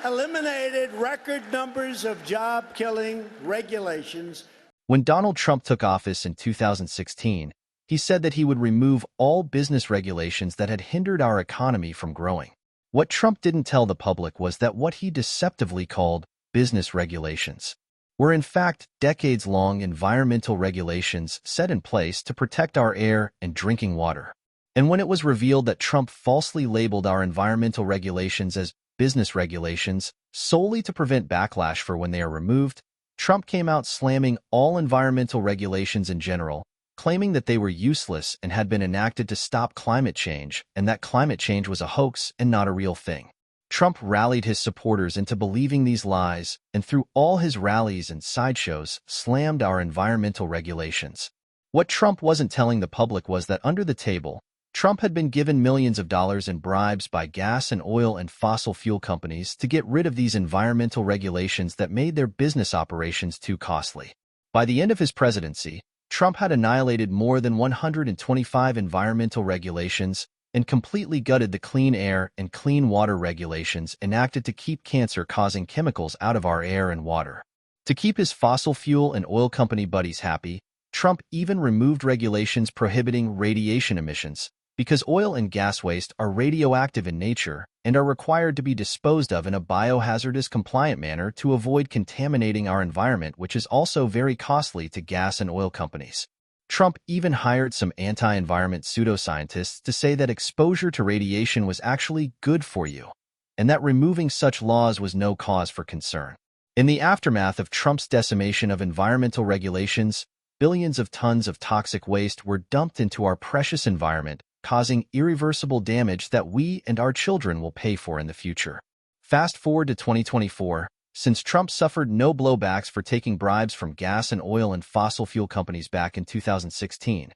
eliminated record numbers of job-killing regulations. When Donald Trump took office in 2016, he said that he would remove all business regulations that had hindered our economy from growing. What Trump didn't tell the public was that what he deceptively called business regulations were in fact decades-long environmental regulations set in place to protect our air and drinking water. And when it was revealed that Trump falsely labeled our environmental regulations as business regulations solely to prevent backlash for when they are removed, Trump came out slamming all environmental regulations in general, claiming that they were useless and had been enacted to stop climate change, and that climate change was a hoax and not a real thing. Trump rallied his supporters into believing these lies, and through all his rallies and sideshows, slammed our environmental regulations. What Trump wasn't telling the public was that under the table, Trump had been given millions of dollars in bribes by gas and oil and fossil fuel companies to get rid of these environmental regulations that made their business operations too costly. By the end of his presidency, Trump had annihilated more than 125 environmental regulations and completely gutted the clean air and clean water regulations enacted to keep cancer-causing chemicals out of our air and water. To keep his fossil fuel and oil company buddies happy, Trump even removed regulations prohibiting radiation emissions, because oil and gas waste are radioactive in nature and are required to be disposed of in a biohazardous compliant manner to avoid contaminating our environment, which is also very costly to gas and oil companies. Trump even hired some anti-environment pseudoscientists to say that exposure to radiation was actually good for you, and that removing such laws was no cause for concern. In the aftermath of Trump's decimation of environmental regulations, billions of tons of toxic waste were dumped into our precious environment, causing irreversible damage that we and our children will pay for in the future. Fast forward to 2024, since Trump suffered no blowbacks for taking bribes from gas and oil and fossil fuel companies back in 2016.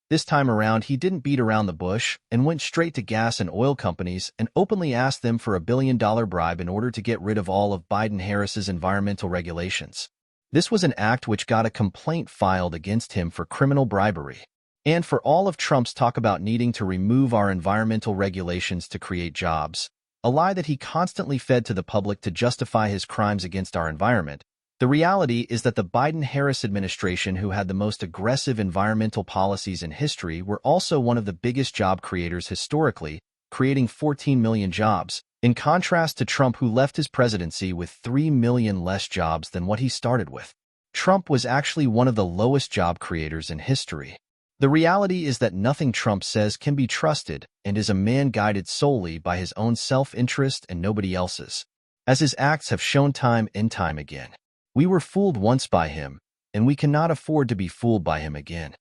This time around, he didn't beat around the bush and went straight to gas and oil companies and openly asked them for a $1 billion bribe in order to get rid of all of Biden-Harris's environmental regulations. This was an act which got a complaint filed against him for criminal bribery. And for all of Trump's talk about needing to remove our environmental regulations to create jobs, a lie that he constantly fed to the public to justify his crimes against our environment, the reality is that the Biden-Harris administration, who had the most aggressive environmental policies in history, were also one of the biggest job creators historically, creating 14 million jobs, in contrast to Trump, who left his presidency with 3 million less jobs than what he started with. Trump was actually one of the lowest job creators in history. The reality is that nothing Trump says can be trusted and is a man guided solely by his own self-interest and nobody else's. As his acts have shown time and time again, we were fooled once by him, and we cannot afford to be fooled by him again.